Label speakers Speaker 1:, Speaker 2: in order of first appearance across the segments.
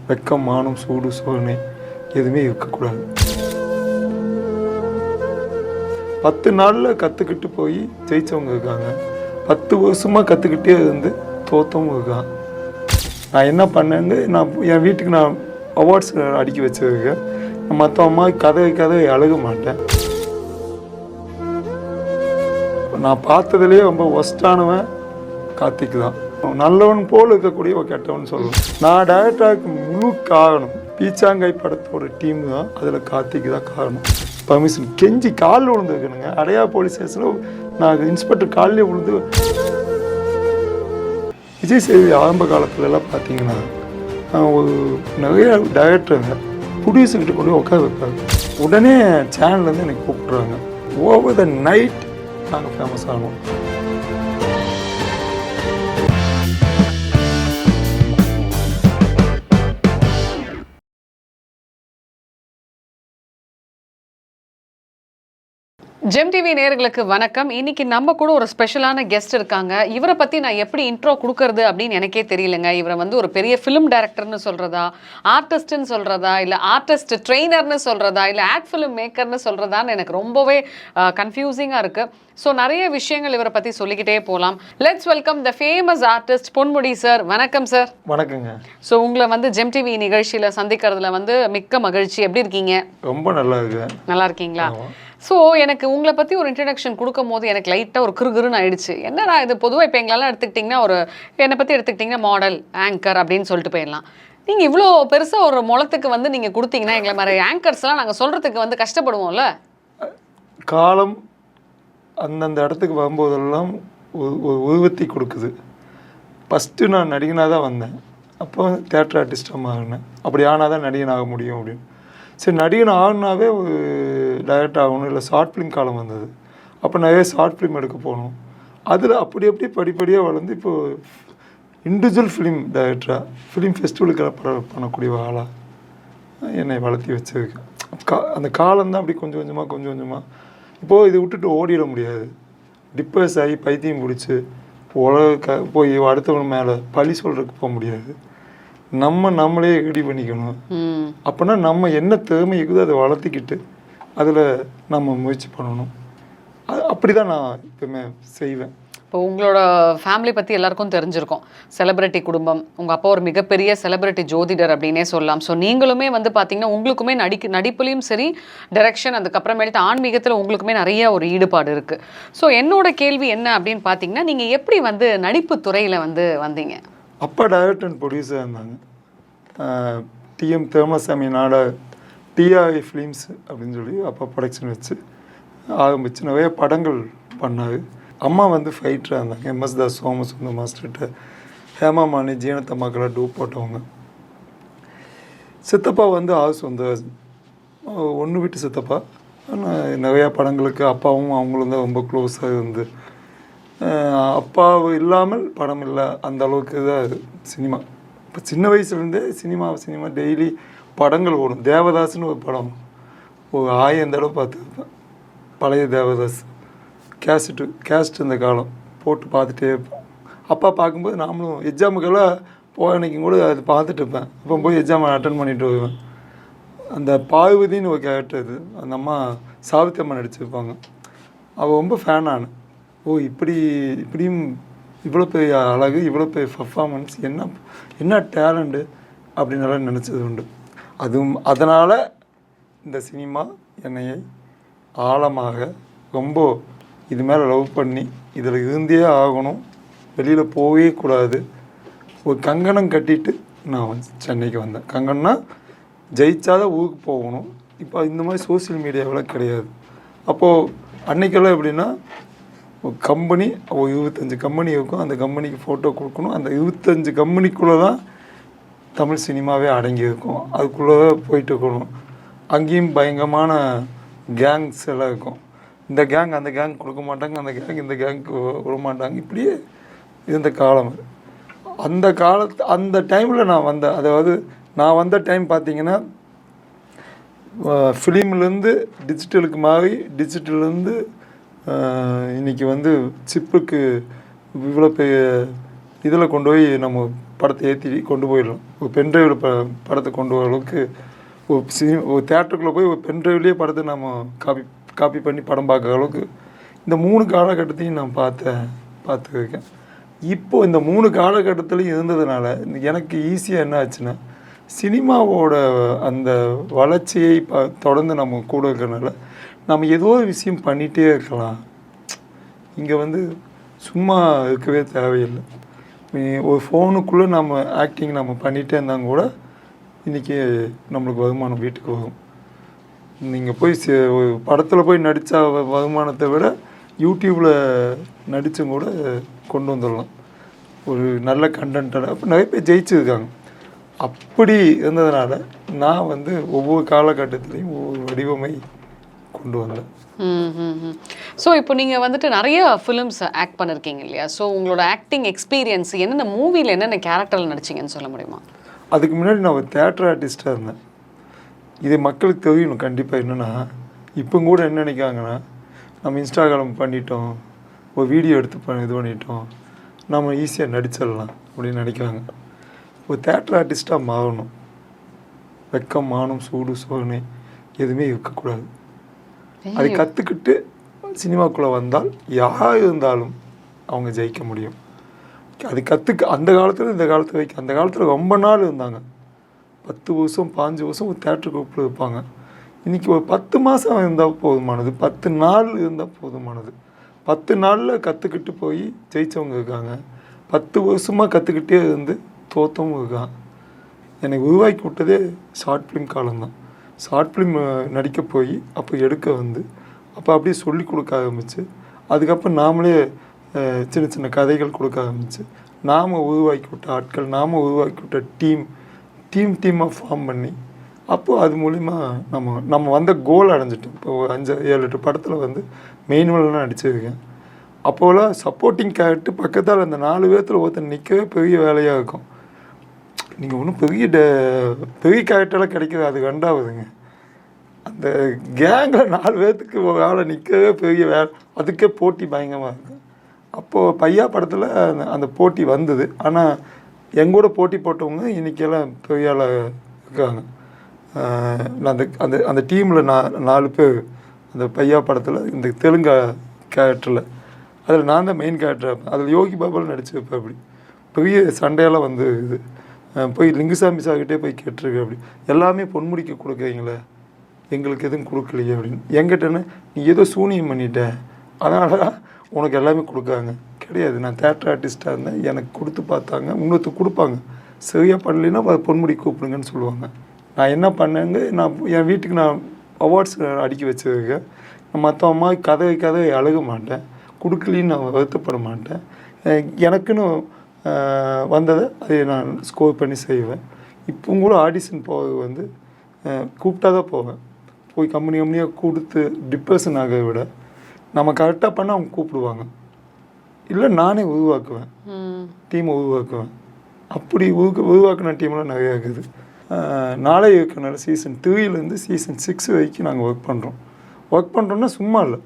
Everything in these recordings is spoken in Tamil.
Speaker 1: வெக்கம், மானம், சூடு, சோதனை எதுவுமே இருக்கக்கூடாது. 10 நாளில் கற்றுக்கிட்டு போய் ஜெயித்தவங்க இருக்காங்க. 10 வருஷமாக கற்றுக்கிட்டே இருந்து தோற்றவங்க இருக்காங்க. நான் என்ன பண்ணேன்னு என் வீட்டுக்கு நான் அவார்ட்ஸ் அடுக்கி வச்சுருக்கேன். மற்ற அம்மா கதை அழுக மாட்டேன். நான் பார்த்ததுலேயே ரொம்ப ஒஸ்டானவன் கார்த்திக் தான். நல்லவன் போல் இருக்கக்கூடிய ஒரு கெட்டவன் சொல்லுவேன். நான் டைரக்டருக்கு முழு காரணம் பீச்சாங்காய் படத்தோட டீம் தான். அதில் கார்த்திக் தான் காரணம். பர்மிஷன் கெஞ்சி காலில் விழுந்துருக்கணுங்க. அடையா போலீஸ் ஸ்டேஷனில் நான் இன்ஸ்பெக்டர் காலிலே விழுந்து. விஜய் சேவி ஆரம்ப காலத்துலலாம் பார்த்தீங்கன்னா ஒரு நிறைய டைரக்டருங்க ப்ரொடியூசர்கிட்ட கொண்டு உட்கார வைப்பாங்க. உடனே சேனல்லேருந்து எனக்கு கூப்பிட்றாங்க. ஓவர் த நைட் நாங்கள் ஃபேமஸ் ஆனோம்.
Speaker 2: ஜெம் டிவி நேயர்களுக்கு வணக்கம். இன்னைக்கு நம்ம கூட ஒரு ஸ்பெஷலான கெஸ்ட் இருக்காங்க. இவரை பற்றி நான் எப்படி இன்ட்ரோ கொடுக்கறது அப்படின்னு எனக்கே தெரியலங்க. இவரை வந்து ஒரு பெரிய ஃபிலிம் டைரக்டர்னு சொல்கிறதா, ஆர்டிஸ்ட்னு சொல்கிறதா, இல்லை ஆர்டிஸ்ட் ட்ரெயினர்னு சொல்கிறதா, இல்லை ஆட் ஃபிலிம் மேக்கர்னு சொல்கிறதான்னு எனக்கு ரொம்பவே கன்ஃபியூசிங்காக இருக்குது. ஸோ நிறைய விஷயங்கள் இவரை பற்றி சொல்லிக்கிட்டே போகலாம். Let's welcome the famous artist Ponmudi sir. வணக்கம் சார்.
Speaker 1: வணக்கங்க.
Speaker 2: ஸோ உங்களை வந்து ஜெம் டிவி நிகழ்ச்சியில் சந்திக்கிறதுல வந்து மிக்க மகிழ்ச்சி. எப்படி இருக்கீங்க?
Speaker 1: ரொம்ப நல்லா இருக்கு.
Speaker 2: நல்லா இருக்கீங்களா? ஸோ எனக்கு உங்களை பற்றி ஒரு இன்ட்ரடக்ஷன் கொடுக்கும் போது எனக்கு லைட்டாக ஒரு கிருகிருன்னு ஆயிடுச்சு. என்னடா இது, பொதுவாக இப்போ எங்களெல்லாம் எடுத்துக்கிட்டிங்கன்னா ஒரு என்னை பற்றி எடுத்துக்கிட்டிங்கன்னா மாடல், ஆங்கர் அப்படின்னு சொல்லிட்டு போயிடலாம். நீங்கள் இவ்வளோ பெருசாக ஒரு முளத்துக்கு வந்து நீங்கள் கொடுத்தீங்கன்னா எங்களை மாதிரி ஆங்கர்ஸ்லாம் நாங்கள் சொல்கிறதுக்கு வந்து கஷ்டப்படுவோம்ல.
Speaker 1: காலம் அந்தந்த இடத்துக்கு வரும்போதெல்லாம் ஒரு உருவத்தை கொடுக்குது. ஃபஸ்ட்டு நான் நடிகனாக தான் வந்தேன். அப்போ தியேட்டர் ஆர்டிஸ்டாக மாறினேன். அப்படி ஆனால் தான் நடிகன் ஆக முடியும் அப்படின்னு. சரி, நடிகன் ஆகுனாவே ஒரு டைரக்டர் ஆகணும். இல்லை ஷார்ட் ஃபிலிம் காலம் வந்தது. அப்போ நிறைய ஷார்ட் ஃபிலிம் எடுக்க போகணும். அதில் அப்படி படிப்படியாக வளர்ந்து இப்போது இண்டிவிஜுவல் ஃபிலிம் டைரக்டராக ஃபிலிம் ஃபெஸ்டிவலுக்கு பண்ணக்கூடிய ஆளாக என்னை வளர்த்தி வச்சிருக்கேன். அந்த காலம்தான் அப்படி கொஞ்சம் கொஞ்சமாக இப்போது இதை விட்டுட்டு ஓடிட முடியாது. டிப்ரெஸ் ஆகி பைத்தியம் பிடிச்சி போய் அடுத்தவங்க மேலே பழி சொல்கிறதுக்கு போக முடியாது. நம்மளே ரெடி பண்ணிக்கணும். அப்போனா நம்ம என்ன திறமை இருக்குதோ அதை வளர்த்திக்கிட்டு அதில் நம்ம முயற்சி பண்ணணும். அப்படி தான் நான் எப்பவுமே செய்வேன்.
Speaker 2: இப்போ உங்களோட ஃபேமிலி பற்றி எல்லாருக்கும் தெரிஞ்சிருக்கும். செலிப்ரிட்டி குடும்பம். உங்கள் அப்பா ஒரு மிகப்பெரிய செலிப்ரிட்டி ஜோதிடர் அப்படின்னே சொல்லலாம். ஸோ நீங்களுமே வந்து பார்த்தீங்கன்னா உங்களுக்குமே நடிப்புலையும் சரி, டைரக்ஷன், அதுக்கப்புறமேட்டு ஆன்மீகத்தில் உங்களுக்குமே நிறைய ஒரு ஈடுபாடு இருக்குது. ஸோ என்னோட கேள்வி என்ன அப்படின்னு பார்த்தீங்கன்னா, நீங்கள் எப்படி வந்து நடிப்பு துறையில் வந்து வந்தீங்க?
Speaker 1: அப்பா டைரக்டர் அண்ட் ப்ரொடியூசர் இருந்தாங்க. டிஎம் தேமசாமி டிஆர்ஐ ஃபிலிம்ஸ் அப்படின்னு சொல்லி அப்பா ப்ரொடக்ஷன் வச்சு ஆரம்பித்து நிறைய படங்கள் பண்ணார். அம்மா வந்து ஃபைட்டராக இருந்தாங்க. எம்எஸ் தாஸ், சோமசுந்த மாஸ்டர்கிட்ட, ஹேமா மாணி, ஜீனத்தம்மாக்கெல்லாம் டூப் போட்டவங்க. சித்தப்பா வந்து வந்து ஒன்று விட்டு சித்தப்பா. ஆனால் நிறையா படங்களுக்கு அப்பாவும் அவங்களும் தான் ரொம்ப க்ளோஸாக இருந்து, அப்பாவு இல்லாமல் படம் இல்லை அந்த அளவுக்கு தான் சினிமா. இப்போ சின்ன வயசுலேருந்தே சினிமா டெய்லி படங்கள் ஓடும். தேவதாஸ்னு ஒரு படம் ஒரு 1000 தடவை பார்த்துருப்பேன். பழைய தேவதாஸ் கேஸ்ட் இந்த காலம் போட்டு பார்த்துட்டே இருப்போம். அப்பா பார்க்கும்போது நாமளும் எக்ஸாமுக்கெல்லாம் போக அன்றைக்கும் கூட அது பார்த்துட்டு இருப்பேன். அப்போ போய் எக்ஸாம் அட்டன் பண்ணிட்டு வருவேன். அந்த பார்வதின்னு ஒரு கேரக்டர், இது அந்த அம்மா சாவித்திரி அம்மா நடிச்சிருப்பாங்க. அவள் ரொம்ப ஃபேன் ஆனேன். இப்படியும் இவ்வளோ பெரிய அழகு, இவ்வளோ பெரிய பர்ஃபார்மன்ஸ், என்ன டேலண்ட்டு அப்படின்னால நினச்சது உண்டு. அதனால் இந்த சினிமா என்னையை ஆழமாக ரொம்ப இது மேலே லவ் பண்ணி இதில் இருந்தே ஆகணும், வெளியில் போகவே கூடாது, ஒரு கங்கணம் கட்டிட்டு நான் சென்னைக்கு வந்தேன். கங்கணம்னா ஜெயிச்சாதான் ஊருக்கு போகணும். இப்போ இந்த மாதிரி சோசியல் மீடியாவெல்லாம் கிடையாது. அப்போது அன்றைக்கெல்லாம் எப்படின்னா, ஒரு கம்பெனி, ஒரு 25 கம்பெனி இருக்கும். அந்த கம்பெனிக்கு ஃபோட்டோ கொடுக்கணும். அந்த 25 கம்பெனிக்குள்ளே தான் தமிழ் சினிமாவே அடங்கி இருக்கும். அதுக்குள்ளே தான் போயிட்டு இருக்கணும். அங்கேயும் பயங்கரமான கேங்ஸ் எல்லாம் இருக்கும். இந்த கேங் அந்த கேங் கொடுக்க மாட்டாங்க, அந்த கேங் இந்த கேங்க்கு விட மாட்டாங்க. இப்படியே இருந்த காலம். அந்த டைமில் நான் வந்தேன். அதாவது நான் வந்த டைம் பார்த்திங்கன்னா, ஃபிலிம்லேருந்து டிஜிட்டலுக்கு மாறி, டிஜிட்டல்லேருந்து இன்றைக்கி வந்து சிப்புக்கு இவ்வளோ பெரிய இதில் கொண்டு போய் நம்ம படத்தை ஏற்றி கொண்டு போயிடலாம். ஒரு பென்ட்ரைவில் படத்தை கொண்டு வர அளவுக்கு ஒரு தேட்டருக்குள்ளே போய் ஒரு பென்ட்ரைவ்லேயே படத்தை நம்ம காப்பி பண்ணி படம் பார்க்குற அளவுக்கு இந்த 3 காலகட்டத்தையும் நான் பார்த்துருக்கேன். இப்போது இந்த 3 காலகட்டத்துலையும் இருந்ததுனால எனக்கு ஈஸியாக என்ன ஆச்சுன்னா, சினிமாவோட அந்த வளர்ச்சியை தொடர்ந்து நம்ம கூட இருக்கிறனால நம்ம ஏதோ ஒரு விஷயம் பண்ணிகிட்டே இருக்கலாம். இங்கே வந்து சும்மா இருக்கவே தேவையில்லை. ஒரு ஃபோனுக்குள்ளே நம்ம ஆக்டிங் நம்ம பண்ணிகிட்டே இருந்தாங்க கூட இன்றைக்கி நம்மளுக்கு வருமானம் வீட்டுக்கு வரும். நீங்கள் போய் ஒரு படத்தில் போய் நடித்த வருமானத்தை விட யூடியூப்பில் நடித்தும் கூட கொண்டு வந்துடலாம். ஒரு நல்ல கண்டென்ட்டோட அப்போ நிறைய பேர் ஜெயிச்சிருக்காங்க. அப்படி இருந்ததுனால நான் வந்து ஒவ்வொரு காலகட்டத்திலையும் ஒவ்வொரு வடிவமை கொண்டு வந்தேன்.
Speaker 2: ஸோ இப்போ நீங்கள் வந்துட்டு நிறைய ஃபிலிம்ஸ் ஆக்ட் பண்ணியிருக்கீங்க இல்லையா? ஸோ உங்களோட ஆக்டிங் எக்ஸ்பீரியன்ஸ் என்னென்ன மூவியில் என்னென்ன கேரக்டரில் நடிச்சிங்கன்னு சொல்ல முடியுமா?
Speaker 1: அதுக்கு முன்னாடி நான் ஒரு தேட்டர் ஆர்டிஸ்ட்டாக இருந்தேன். இது மக்களுக்கு தெரியணும் கண்டிப்பாக. என்னென்னா இப்போ கூட என்ன நினைக்காங்கன்னா, நம்ம இன்ஸ்டாகிராம் பண்ணிட்டோம், ஒரு வீடியோ எடுத்து இது பண்ணிட்டோம், நம்ம ஈஸியாக நடிச்சிடலாம் அப்படின்னு நினைக்கிறாங்க. ஒரு தேட்டர் ஆர்டிஸ்ட்டாக மாறணும். வெக்கம், மானம், சூடு, சோதனை எதுவுமே இருக்கக்கூடாது. அதை கற்றுக்கிட்டு சினிமாக்குள்ளே வந்தால் யார் இருந்தாலும் அவங்க ஜெயிக்க முடியும். அது அந்த காலத்தில் இந்த காலத்தில் அந்த காலத்தில் ரொம்ப நாள் இருந்தாங்க. 10 வருஷம் 15 வருஷம் ஒரு தேட்டர் குரூப்பில் இருப்பாங்க. இன்றைக்கி ஒரு 10 மாதம் இருந்தால் போதுமானது, 10 நாள் இருந்தால் போதுமானது. 10 நாளில் கற்றுக்கிட்டு போய் ஜெயித்தவங்க இருக்காங்க. 10 வருஷமாக கற்றுக்கிட்டே இருந்து தோற்றவங்க இருக்காங்க. எனக்கு உருவாக்கி விட்டதே ஷார்ட் ஃபிலிம் காலம்தான். ஷார்ட் ஃபிலிம் நடிக்க போய் அப்போ எடுக்க வந்து அப்போ அப்படியே சொல்லி கொடுக்க ஆரம்பிச்சு, அதுக்கப்புறம் நாமளே சின்ன சின்ன கதைகள் கொடுக்க ஆரம்பிச்சு, நாம் உருவாக்கி விட்ட ஆட்கள், நாம் உருவாக்கி விட்ட டீமாக ஃபார்ம் பண்ணி அப்போது அது மூலிமா நம்ம வந்த கோல் அடைஞ்சிட்டோம். இப்போ 5-7-8 படத்தில் வந்து மெயின் வேலைலாம் நடிச்சிருக்கேன். அப்போலாம் சப்போர்ட்டிங் கேரக்டர் பக்கத்தால் அந்த 4 பேர்த்தில் ஒருத்தர் நிற்கவே பெரிய வேலையாக இருக்கும். நீங்கள் ஒன்றும் பெரிய கேரக்டரெலாம் கிடைக்கிறது அது கண்டாகுதுங்க. அந்த கேங்கில் 4 பேர்த்துக்கு வேலை நிற்கவே பெரிய வேலை, அதுக்கே போட்டி பயங்கரமாக இருக்கும். அப்போது பையா படத்தில் அந்த போட்டி வந்தது. ஆனால் எங்கூட போட்டி போட்டவங்க இன்றைக்கெல்லாம் பெரிய ஆளாக இருக்காங்க. அந்த அந்த அந்த டீமில் 4 பேர் அந்த பையா படத்தில் இந்த தெலுங்கு கேரக்டரில் அதில் நான் தான் மெயின் கேரக்டராக இருப்பேன். அதில் யோகி பாபாவில் நடிச்சிருப்பேன். அப்படி பெரிய சண்டையெல்லாம் வந்து இது போய் லிங்குசாமி சார்கிட்டே போய் கேட்டிருக்கேன். அப்படி எல்லாமே பொன்முடிக்க கொடுக்குறீங்களே, எங்களுக்கு எதுவும் கொடுக்கலையே அப்படின்னு. என்கிட்டன்னு நீ ஏதோ சூனியம் பண்ணிட்ட, அதனால தான் உனக்கு எல்லாமே கொடுக்காங்க. கிடையாது, நான் தேட்டர் ஆர்டிஸ்ட்டாக இருந்தேன், எனக்கு கொடுத்து பார்த்தாங்க, இன்னொருத்தர் கொடுப்பாங்க, சரியாக பண்ணலைன்னா பொன்முடி கூப்பிடுங்கன்னு சொல்லுவாங்க. நான் என்ன பண்ணேங்க, நான் என் வீட்டுக்கு நான் அவார்ட்ஸ் அடிக்க வச்சுருக்கேன். நான் மற்ற அம்மா கதை அழுக மாட்டேன், கொடுக்கலின்னு நான் வருத்தப்பட மாட்டேன். எனக்குன்னு வந்ததை அதை நான் ஸ்கோர் பண்ணி செய்வேன். இப்போ கூட ஆடிஷன் போக வந்து கூப்பிட்டா தான் போவேன். போய் கம்பெனியாக கொடுத்து டிப்ரெஷன் ஆக விட நம்ம கரெக்டாக பண்ணால் அவங்க கூப்பிடுவாங்க. இல்லை நானே உருவாக்குவேன், டீமை உருவாக்குவேன். அப்படி உருவாக்கின டீம்லாம் நிறையா இருக்குது. நாளை இருக்கனால சீசன் 3லேருந்து சீசன் 6 வரைக்கும் நாங்கள் ஒர்க் பண்ணுறோன்னா சும்மா இல்லை.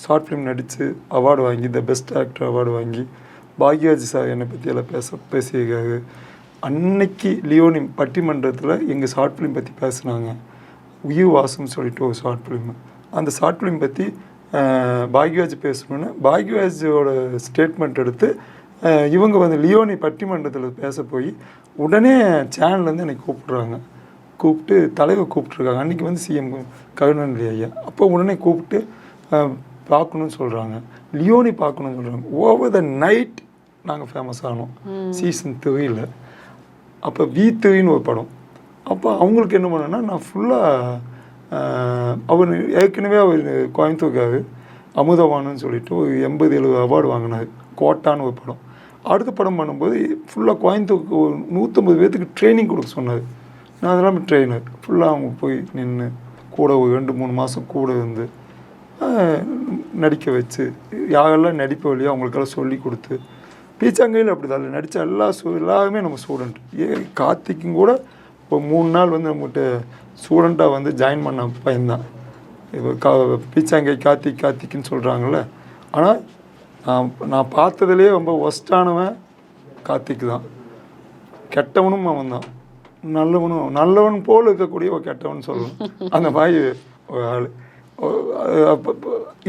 Speaker 1: ஷார்ட் ஃபிலிம் நடித்து அவார்டு வாங்கி, த பெஸ்ட் ஆக்டர் அவார்டு வாங்கி, பாக்யராஜ் சார் என்னை பற்றியெல்லாம் பேசியிருக்காரு. அன்னைக்கு லியோனி பட்டிமன்றத்தில் எங்கள் ஷார்ட் ஃபிலிம் பற்றி பேசுனாங்க. உயிர் வாசம்னு சொல்லிட்டு ஒரு ஷார்ட் ஃபிலிம். அந்த ஷார்ட் ஃபிலிம் பற்றி பாக்யராஜ் பேசணுன்னு பாக்யராஜோட ஸ்டேட்மெண்ட் எடுத்து இவங்க வந்து லியோனி பட்டிமன்றத்தில் பேச போய் உடனே சேனல்லேருந்து என்னை கூப்பிட்டு தலைவர் கூப்பிட்ருக்காங்க. அன்றைக்கி வந்து சிஎம் கருணாநிதி ஐயா. அப்போ உடனே கூப்பிட்டு பார்க்கணுன்னு சொல்கிறாங்க, லியோனி பார்க்கணுன்னு சொல்கிறாங்க. ஓவர் த நைட் நாங்கள் ஃபேமஸ் ஆனோம் சீசன் 3ல். அப்போ V3ன்னு ஒரு படம். அப்போ அவங்களுக்கு என்ன பண்ணேன்னா, நான் ஃபுல்லாக அவர் ஏற்கனவே அவர் கோயம்புத்தூர்காரு அமுதவானன்னு சொல்லிட்டு ஒரு 80-70 அவார்டு வாங்கினார். கோட்டான்னு ஒரு படம். அடுத்த படம் பண்ணும்போது ஃபுல்லாக கோயம்புத்தூருக்கு ஒரு 150 பேர்த்துக்கு ட்ரைனிங் கொடுக்க சொன்னார். நான் அதெல்லாமே ட்ரெயினர் ஃபுல்லாக அவங்க போய் நின்று கூட ஒரு 2-3 மாதம் கூட இருந்து நடிக்க வச்சு, யாரெல்லாம் நடிப்பு வழியாக அவங்களுக்கெல்லாம் சொல்லி கொடுத்து, பீச்சாங்கையில் அப்படி தான் நடித்த எல்லாருமே நம்ம ஸ்டூடெண்ட். கார்த்திக்கும் கூட இப்போ 3 நாள் வந்து நம்மகிட்ட ஸ்டூடெண்ட்டாக வந்து ஜாயின் பண்ண பையன்தான். இப்போ பீச்சாங்கை கார்த்திக்குன்னு சொல்கிறாங்கள்ல. ஆனால் நான் பார்த்ததுலேயே ரொம்ப ஒஸ்ட்டானவன் கார்த்திக் தான். கெட்டவனும் அவன் தான், நல்லவன் போல் இருக்கக்கூடிய ஒரு கெட்டவன் சொல்லணும். அந்த மாதிரி ஒரு ஆள்.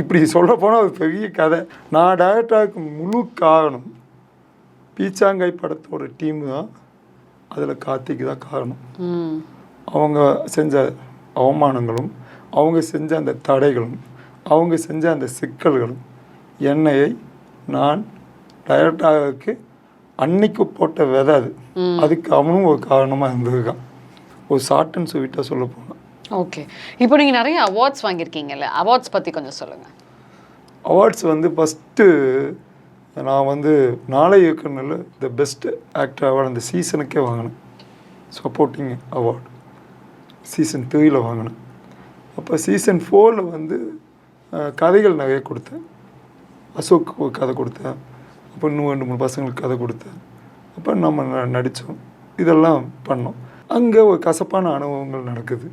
Speaker 1: இப்படி சொல்ல போனால் ஒரு பெரிய கதை. நான் டைரக்டருக்கு முழு காரணம் பீச்சாங்காய் படத்தோட டீம் தான். அதில் கார்த்திக் தான் காரணம். அவங்க செஞ்ச அவமானங்களும், அவங்க செஞ்ச அந்த தடைகளும், அவங்க செஞ்ச அந்த சிக்கல்களும் என்னையை நான் டைரக்டருக்கு அன்னைக்கு போட்ட விதை அது. அதுக்கு அவனும் ஒரு காரணமாக இருந்திருக்கான். ஒரு ஷார்ட் அண்ட் ஸ்வீட்டாக சொல்ல போனேன்.
Speaker 2: ஓகே, இப்போ நீங்கள் நிறைய அவார்ட்ஸ் வாங்கியிருக்கீங்கல்ல, அவார்ட்ஸ் பற்றி கொஞ்சம் சொல்லுங்கள்.
Speaker 1: அவார்ட்ஸ் வந்து ஃபஸ்ட்டு நான் வந்து நாளை இயக்குனரில் த பெஸ்ட் ஆக்டர் அவார்டு அந்த சீசனுக்கே வாங்கினேன். சப்போர்ட்டிங் அவார்டு சீசன் 3ல் வாங்கினேன். அப்போ சீசன் 4ல் வந்து கதைகள் நிறைய கொடுத்தேன். அசோக் ஒரு கதை கொடுத்தேன். அப்போ இன்னும் 2-3 பசங்களுக்கு கதை கொடுத்தேன். அப்போ நம்ம நடித்தோம், இதெல்லாம் பண்ணோம். அங்கே ஒரு கசப்பான அனுபவங்கள் நடக்குது.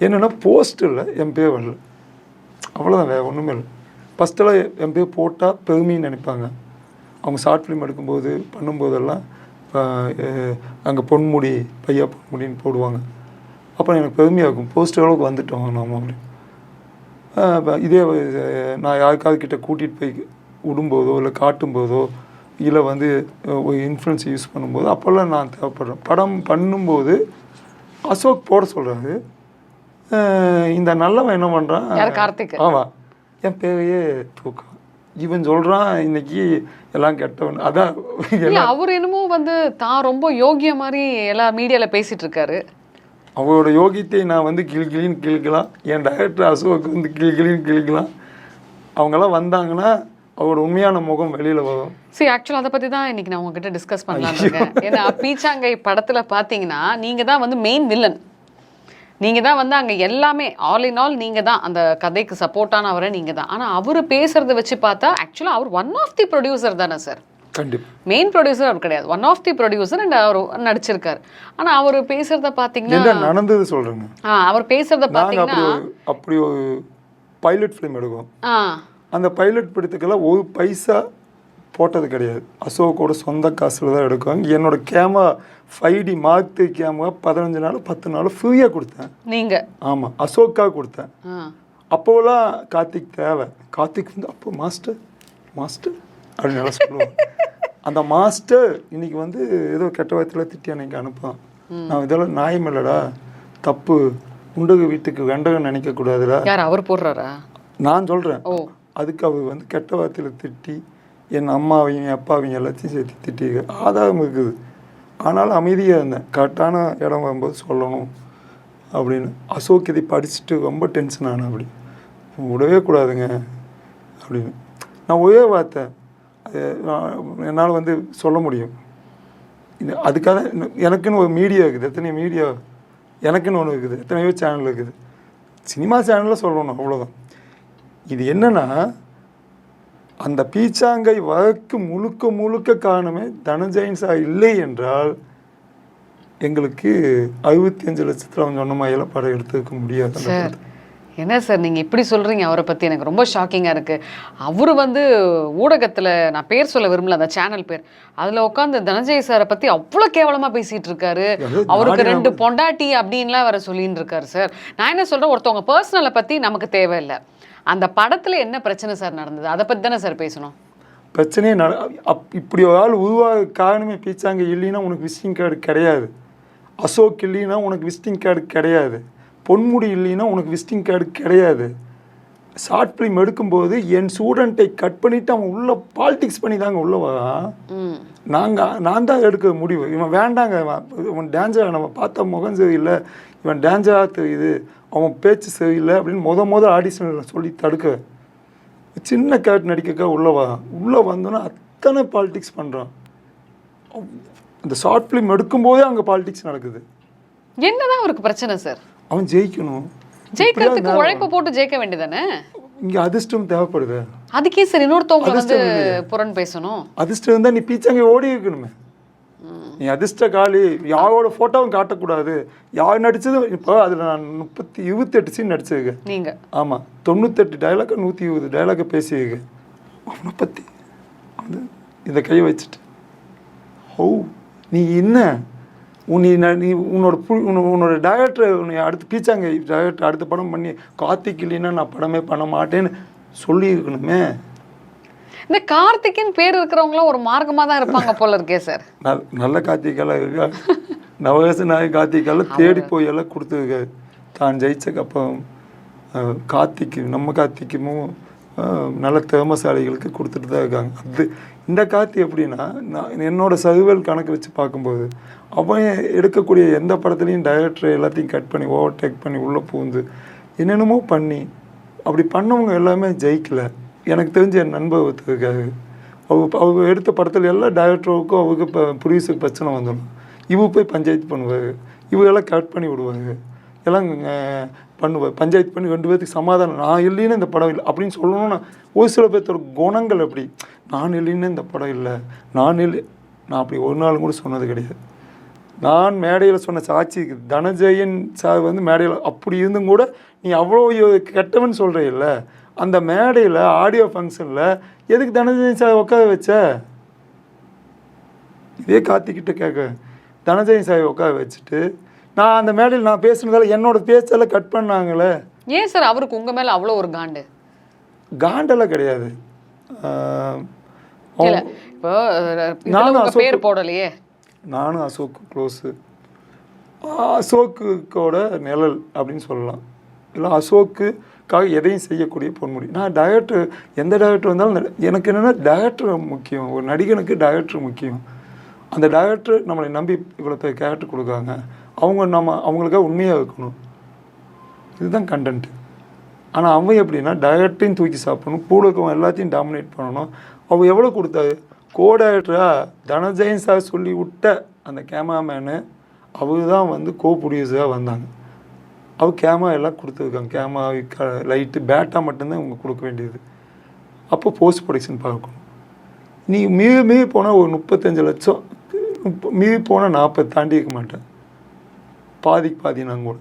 Speaker 1: என்னென்னா போஸ்ட்டில் என் பேர் வரல, அவ்வளோதான், வேறு ஒன்றுமே இல்லை. ஃபஸ்ட்டெல்லாம் என் பேர் போட்டால் பெருமைன்னு நினைப்பாங்க. அவங்க ஷார்ட் ஃபிலிம் எடுக்கும்போது பண்ணும்போதெல்லாம் அங்கே பொன்முடி பையா பொன்முடின்னு போடுவாங்க. அப்போ எனக்கு பெருமையாக இருக்கும், போஸ்ட் அளவுக்கு வந்துட்டோம் நாம் அப்படின்னு. இதே நான் யாருக்காவது கிட்ட கூட்டிகிட்டு போய் விடும்போதோ இல்லை காட்டும்போதோ இல்லை வந்து ஒரு இன்ஃப்ளூயன்ஸ் யூஸ் பண்ணும்போது அப்போல்லாம் நான் தேவைப்படுறேன். படம் பண்ணும்போது அசோக் போட சொல்கிறாரு, இந்த நல்லவன் என்ன பண்ணுறான்,
Speaker 2: கார்த்திக்,
Speaker 1: ஆமாம், என் பேரையே தூக்கம். இவன் சொல்கிறான் இன்னைக்கு எல்லாம் கெட்டவன். அதான்
Speaker 2: அவர் என்னமோ வந்து தான் ரொம்ப யோகிய மாதிரி எல்லா மீடியாவில் பேசிகிட்டு இருக்காரு.
Speaker 1: அவரோட யோகியத்தை நான் வந்து கிளின்னு கிழிக்கலாம், என் டைரக்டர் அசோக் வந்து கிளின்னு கிழிக்கலாம். அவங்கெல்லாம் வந்தாங்கன்னா அவரோட உண்மையான முகம் வெளியில் வரும்.
Speaker 2: சரி, ஆக்சுவலாக அதை பற்றி தான் இன்றைக்கி நான் உங்ககிட்ட டிஸ்கஸ் பண்ணலான்னு இருக்கேன். ஏன்னா பீச்சாங்கை படத்தில் பார்த்தீங்கன்னா நீங்கள் தான் வந்து மெயின் வில்லன், நீங்கள் தான் வந்து அங்கே எல்லாமே ஆல் இன் ஆல் நீங்கள் தான் அந்த கதைக்கு சப்போர்ட்டானவரை நீங்கள் தான். ஆனால் அவர் பேசுகிறத வச்சு பார்த்தா ஆக்சுவலாக அவர் ஒன் ஆஃப் தி ப்ரொடியூசர் தானே சார்?
Speaker 1: கண்டிப்பாக
Speaker 2: மெயின் ப்ரொடியூசர் அவர் கிடையாது, one of the producer. And அவர் நடிச்சிருக்காரு. ஆனால் அவர் பேசுகிறத பார்த்தீங்கன்னா
Speaker 1: நடந்தது சொல்கிறேங்க.
Speaker 2: அவர் பேசுகிறத பார்த்தீங்கன்னா
Speaker 1: அப்படி ஒரு பைலட் ஃபிலிம் எடுக்கும். அந்த பைலட் படத்துக்கெல்லாம் ஒரு பைசா போட்டது கிடையாது. அசோக்கோட சொந்த காசில் தான் எடுக்குவாங்க. என்னோட camera 5D Mark III camera 15 நாள் 10 நாள் ஃப்ரீயாக கொடுத்தேன்.
Speaker 2: நீங்கள்?
Speaker 1: ஆமாம், அசோக்காக கொடுத்தேன். அப்போலாம் கார்த்திக் தேவை. கார்த்திக் வந்து அப்போ மாஸ்டர் அப்படின்னு நல்லா சொல்லுவாங்க. அந்த மாஸ்டர் இன்னைக்கு வந்து ஏதோ கெட்ட வார்த்தையில் திட்டி அன்னைக்கு அனுப்பான். நான் இதெல்லாம் நியாயம் இல்லைடா, தப்பு, உண்டக வீட்டுக்கு வெண்டகம் நினைக்கக்கூடாதுடா.
Speaker 2: யார் அவர் போடுறாரா?
Speaker 1: நான் சொல்கிறேன். அதுக்கு அவர் வந்து கெட்ட வார்த்தையில் திட்டி என் அம்மாவையும் என் அப்பாவையும் எல்லாத்தையும் சேர்த்து திட்டி ஆதாரம் இருக்குது. ஆனாலும் அமைதியாக இருந்தேன். கரெக்டான இடம் வரும்போது சொல்லணும் அப்படின்னு. அசோக் இதை படிச்சுட்டு ரொம்ப டென்ஷன் ஆனேன். அப்படி விடவே கூடாதுங்க அப்படின்னு நான் ஒரே வார்த்தை என்னால் வந்து சொல்ல முடியும். அதுக்காக எனக்குன்னு ஒரு மீடியா இருக்குது. எத்தனையோ மீடியா எனக்குன்னு ஒன்று இருக்குது, எத்தனையோ சேனல் இருக்குது. சினிமா சேனலில் சொல்லணும், அவ்வளோதான். இது என்னென்னா அந்த பீச்சாங்கை வழக்கு முழுக்க காரணமே தனஞ்சயன் சார் இல்லை என்றால் எங்களுக்கு 65 லட்சத்தில் அவங்க சொன்ன மாதிரிலாம் படம் எடுத்துக்க முடியாது.
Speaker 2: சார் என்ன சார் நீங்கள் இப்படி சொல்கிறீங்க அவரை பற்றி? எனக்கு ரொம்ப ஷாக்கிங்காக இருக்குது. அவர் வந்து ஊடகத்தில், நான் பேர் சொல்ல விரும்பல, அந்த சேனல் பேர், அதில் உட்காந்து தனஞ்சய் சாரை பற்றி அவ்வளோ கேவலமாக பேசிகிட்டு இருக்காரு. அவருக்கு 2 பொண்டாட்டி அப்படின்லாம் வர சொல்லின்னு இருக்காரு. சார் நான் என்ன சொல்கிறேன், ஒருத்தவங்க பர்சனலை பற்றி நமக்கு தேவையில்லை, அந்த படத்தில் என்ன பிரச்சனை சார் நடந்தது அதை பற்றி தானே சார் பேசணும்.
Speaker 1: பிரச்சனையே இப்படி ஒரு ஆள் உருவாக காரணமே பீச்சாங்க இல்லைன்னா உனக்கு விசிட்டிங் கார்டு கிடையாது. அசோக் இல்லைன்னா உனக்கு விசிட்டிங் கார்டு கிடையாது. பொன்முடி இல்லைன்னா உனக்கு விசிட்டிங் கார்டு கிடையாது. ஷார்ட் ஃபிலிம் எடுக்கும்போது என் ஸ்டூடெண்ட்டை கட் பண்ணிவிட்டு அவன் உள்ள பாலிடிக்ஸ் பண்ணி தாங்க உள்ள வரான். நான் தான் எடுக்க முடிவு. இவன் வேண்டாங்க, இவன் டேஞ்சர், நம்ம பார்த்தா முகம் சரியில்லை, இவன் டேஞ்சராக தெரியுது, அவன் பேச்சு சரியில்லை அப்படின்னு முதல் ஆடிஷனில் சொல்லி தடுக்க. சின்ன கேரக்டர் நடிக்கக்கா உள்ளே வந்தோன்னா அத்தனை பாலிடிக்ஸ் பண்ணுறான். இந்த ஷார்ட் ஃபிலிம் எடுக்கும்போதே அங்கே பாலிடிக்ஸ் நடக்குது.
Speaker 2: என்னதான் அவருக்கு பிரச்சனை சார்?
Speaker 1: அவன் ஜெயிக்கணும்,
Speaker 2: ஜெயிக்கிறதுக்கு உழைப்பு போட்டு ஜெயிக்க வேண்டியதானே.
Speaker 1: இங்கே அதிர்ஷ்டம் தேவைப்படுது.
Speaker 2: அதுக்கே சார் இன்னொருத்தவங்க வந்து புறன் பேசணும். அதிர்ஷ்டம்
Speaker 1: இருந்தால் நீ பீச்சாங்க ஓடி இருக்கணுமே. நீ அதிர்ஷ்ட காலி, யாரோட ஃபோட்டோவும் காட்டக்கூடாது, யார் நடிச்சது. இப்போ அதில் நான் 28 சீன் நடிச்சிருக்கேன்.
Speaker 2: நீங்கள்?
Speaker 1: ஆமாம், 98 டைலாக 120 டைலாக பேசியிருக்கேன். அவனை பற்றி வந்து இந்த கையை வச்சுட்டு ஹவு நீ என்ன நீ உன்னோட டைரக்டரை உன்னை அடுத்து பீச்சாங்க டைரக்டர் அடுத்த படம் பண்ணி கார்த்திக் இல்லைன்னா நான் படமே பண்ண மாட்டேன்னு சொல்லியிருக்கணுமே.
Speaker 2: இந்த கார்த்திக்னு பேர் இருக்கிறவங்களாம் ஒரு மார்க்கமாக தான் இருப்பாங்க போல இருக்கே சார்.
Speaker 1: நல்ல கார்த்திகெல்லாம் இருக்கா? நவகச நாயக் கார்த்திகெல்லாம் தேடி போய் எல்லாம் கொடுத்துருக்காரு. தான் ஜெயிச்சக்கப்புறம் கார்த்திக்கு நம்ம கார்த்திக்கும் நல்ல திறமசாலிகளுக்கு கொடுத்துட்டு தான் இருக்காங்க. அது இந்த கார்த்தி எப்படின்னா, நான் என்னோடய சர்வல் கணக்கு வச்சு பார்க்கும்போது அவன் எடுக்கக்கூடிய எந்த படத்துலையும் டைரக்டர் எல்லாத்தையும் கட் பண்ணி ஓவர்டேக் பண்ணி உள்ளே பூந்து என்னென்னமோ பண்ணி அப்படி பண்ணவங்க எல்லாமே ஜெயிக்கலை. எனக்கு தெரிஞ்ச என் நண்பர் ஒருத்தருக்காரு. அவங்க எடுத்த படத்தில் எல்லாம் டைரக்டருக்கும் அவருக்கு இப்போ ப்ரொடியூசருக்கு பிரச்சனை வந்துடும். போய் பஞ்சாயத்து பண்ணுவார், இவங்கெல்லாம் கட் பண்ணி விடுவாங்க, எல்லாம் பண்ணுவார். பஞ்சாயத்து பண்ணி 2 பேர்த்துக்கு சமாதானம். நான் இல்லைன்னு இந்த படம் இல்லை அப்படின்னு சொல்லணும்னா ஒரு சில பேர்த்தோட குணங்கள் எப்படி, நான் இல்லைன்னு இந்த படம் இல்லை, நான் அப்படி ஒரு நாள் கூட சொன்னது கிடையாது. நான் மேடையில் சொன்ன சாட்சி தனஜெயன் சார் மேடையில் அப்படி இருந்தும் கூட நீ அவ்வளோ கெட்டவன் சொல்கிற இல்லை, அந்த மேடையில் ஆடியோ ஃபங்க்ஷனில் எதுக்கு தனஜெயன் சார் உட்கார வச்ச? இதே கார்த்திக்கிட்ட கேட்க, தனஜெயன் சார் உட்கார வச்சுட்டு நான் அந்த மேடையில் நான் பேசுனதால என்னோட பேச்செல்லாம் கட் பண்ணாங்களே.
Speaker 2: ஏன் சார் அவருக்கு உங்கள் மேலே அவ்வளோ ஒரு
Speaker 1: காண்டெல்லாம் கிடையாது.
Speaker 2: இப்போ நானும் பேர் போடலையே.
Speaker 1: நானும் அசோக்கு க்ளோஸு, அசோக்குக்கோட நிழல் அப்படின்னு சொல்லலாம். இல்லை அசோக்குக்காக எதையும் செய்யக்கூடிய பொன்முடி. நான் டைரக்டர் எந்த டைரக்டர் வந்தாலும் எனக்கு என்னென்னா டைரக்டர் முக்கியம். ஒரு நடிகனுக்கு டைரக்டர் முக்கியம். அந்த டைரக்டர் நம்மளை நம்பி இவ்வளோ பேர் கேரக்டர் கொடுக்காங்க, அவங்களுக்காக உண்மையாக இருக்கணும். இதுதான் கண்டென்ட்டு. ஆனால் அவன் எப்படின்னா டைரக்டையும் தூக்கி சாப்பிடணும், கூட இருக்கவன் எல்லாத்தையும் டாமினேட் பண்ணணும். அவன் எவ்வளோ கொடுத்தாரு? கோ-டைரக்டராக தனஜெயன் சார் சொல்லி விட்ட அந்த கேமராமேனு அவர் தான் கோ ப்ரொடியூசராக வந்தாங்க. அவர் கேமரா எல்லாம் கொடுத்துருக்காங்க. கேமரா லைட்டு பேட்டா மட்டும்தான் இவங்க கொடுக்க வேண்டியது. அப்போ போஸ்ட் ப்ரொடக்ஷன் பார்க்கணும். நீ மீறி போனால் ஒரு 35 லட்சம், மீறி போனால் 40 தாண்டி இருக்க மாட்டேன். பாதிக்கு பாதி நாங்கள் கூட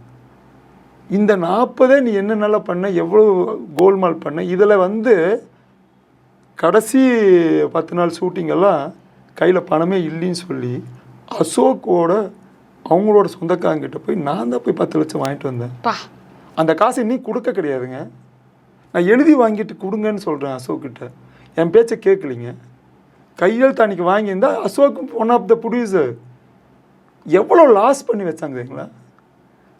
Speaker 1: இந்த 40 நீ என்ன நல்லா பண்ண, எவ்வளோ கோல்மால் பண்ண. இதில் கடைசி 10 நாள் ஷூட்டிங்கெல்லாம் கையில் பணமே இல்லைன்னு சொல்லி அசோக்கோட அவங்களோட சொந்தக்காரங்கிட்ட போய் நான் தான் போய் 10 லட்சம் வாங்கிட்டு வந்தேன். அந்த காசை நீ கொடுக்க கிடையாதுங்க, நான் எழுதி வாங்கிட்டு கொடுங்கன்னு சொல்கிறேன் அசோக்கிட்ட. என் பேச்சை கேட்கலிங்க. கையெழுத்து அன்றைக்கி வாங்கியிருந்தா அசோக்கும் ஒன் ஆஃப் த ப்ரொடியூசர். எவ்வளோ லாஸ் பண்ணி வச்சாங்க தெரியுங்களா?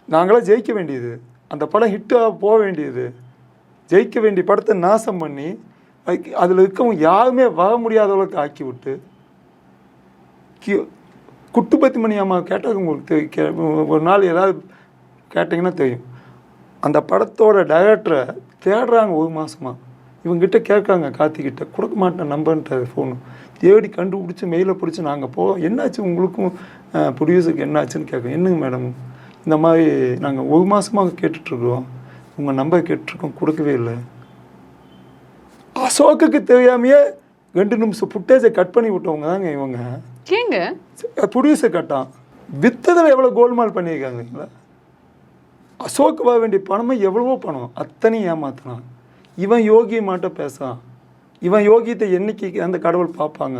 Speaker 1: நாங்களாம் ஜெயிக்க வேண்டியது, அந்த படம் ஹிட்டாக போக வேண்டியது, ஜெயிக்க வேண்டிய படத்தை நாசம் பண்ணி அதில் இருக்கவங்க யாருமே வர முடியாத அளவுக்கு ஆக்கி விட்டு குட்டுப்பத்தி மணி அம்மா கேட்டால் உங்களுக்கு ஒரு நாள் ஏதாவது கேட்டிங்கன்னா தெரியும். அந்த படத்தோட டைரக்டரை தேடுறாங்க 1 மாதமாக. இவங்ககிட்ட கேட்காங்க, கார்த்திக்கிட்ட கொடுக்க மாட்டேன் நம்பன்ட்டார் ஃபோனு. தேடி கண்டுபிடிச்சி மெயிலை பிடிச்சி நாங்கள் என்னாச்சு உங்களுக்கும் ப்ரொடியூசருக்கு என்னாச்சுன்னு கேட்க. என்னங்க மேடம் இந்த மாதிரி நாங்கள் 1 மாதமாக கேட்டுட்ருக்குறோம், உங்கள் நம்பர் கேட்டுருக்கோம், கொடுக்கவே இல்லை. அசோக்குக்கு தெரியாமையே 2 நிமிஷம் ஃபுட்டேஜை கட் பண்ணி விட்டவங்க தாங்க இவங்க.
Speaker 2: ஏங்க
Speaker 1: ப்ரொடியூசர் கட்டான் வித்ததில் எவ்வளோ கோல்மால் பண்ணியிருக்காங்க. அசோக்கு வர வேண்டிய பணமே எவ்வளவோ பணம், அத்தனையும் ஏமாத்தினான். இவன் யோகியை மாட்ட பேசான். இவன் யோகியத்தை என்னைக்கு அந்த கடவுள் பார்ப்பாங்க?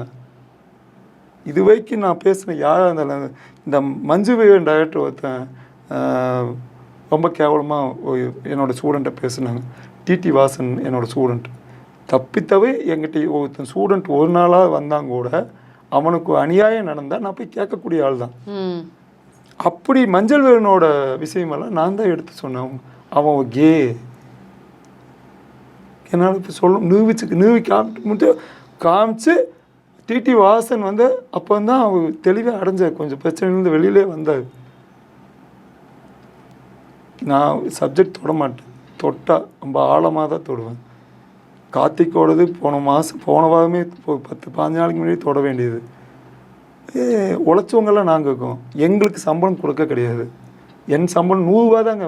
Speaker 1: இது வரைக்கும் நான் பேசின யாராக இருந்தாலும் இந்த மஞ்சு விவேகன் டைரக்டர் ஒருத்தன் ரொம்ப கேவலமாக என்னோடய ஸ்டூடெண்ட்டை பேசுனாங்க. டிடி வாசன் என்னோடய ஸ்டூடெண்ட். தப்பித்தவே என்கிட்ட ஒருத்தன் ஸ்டூடெண்ட் ஒரு நாளாக வந்தாங்க கூட அவனுக்கு அநியாயம் நடந்தால் நான் போய் கேட்கக்கூடிய ஆள் தான். அப்படி மஞ்சள் வேலனோட விஷயமெல்லாம் நான் தான் எடுத்து சொன்னேன். அவன் கே என்னால் இப்போ நிரூபி காமிச்சு டிடி வாசன் அப்போ தான் அவர் தெளிவாக அடைஞ்சார், கொஞ்சம் பிரச்சனையிலேருந்து வெளியிலே வந்தார். நான் சப்ஜெக்ட் தொட மாட்டேன், தொட்டால் ரொம்ப ஆழமாக தான் தொடுவேன். கார்த்திக்கோடது போன வாரமே 10-15 நாளைக்கு முன்னாடி தொட வேண்டியது. உழைச்சவங்கெல்லாம் நாங்கள் இருக்கோம், எங்களுக்கு சம்பளம் கொடுக்க கிடையாது. என் சம்பளம் 100 ரூபா தாங்க.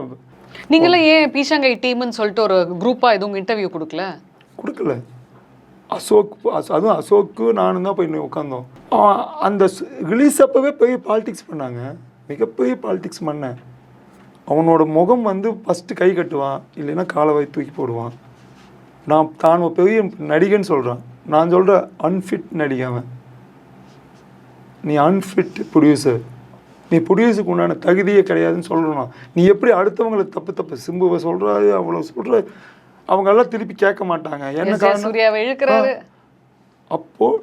Speaker 2: நீங்களும் ஏன் பீஷாங்கை டீம்னு சொல்லிட்டு ஒரு குரூப்பாக எதுவும் இன்டர்வியூ கொடுக்கல? அதுவும் அசோக்கு நானும் தான் போய் உட்காந்தோம். அந்த ரிலீஸ் அப்போவே போய் பாலிடிக்ஸ் பண்ணாங்க, மிகப்பெரிய பாலிடிக்ஸ் பண்ணேன். அவனோட முகம் ஃபஸ்ட்டு கை கட்டுவான், இல்லைன்னா காலை வை தூக்கி போடுவான். தான் ஒரு பெரிய நடிகன்னு சொல்கிறான், நான் சொல்கிற அன்ஃபிட் நடிகை அவன்.
Speaker 1: நீ அன்ஃபிட் ப்ரொடியூசர், நீ ப்ரொடியூஸருக்கு உண்டான தகுதியே கிடையாதுன்னு சொல்லணும். நீ எப்படி அடுத்தவங்களை தப்பு சிம்புவை சொல்கிறாரு அவ்வளோ சொல்கிற, அவங்கெல்லாம் திருப்பி கேட்க மாட்டாங்க. என்ன காரணம்?
Speaker 2: சூர்யாவை இழுக்கிறாரு.
Speaker 1: அப்போது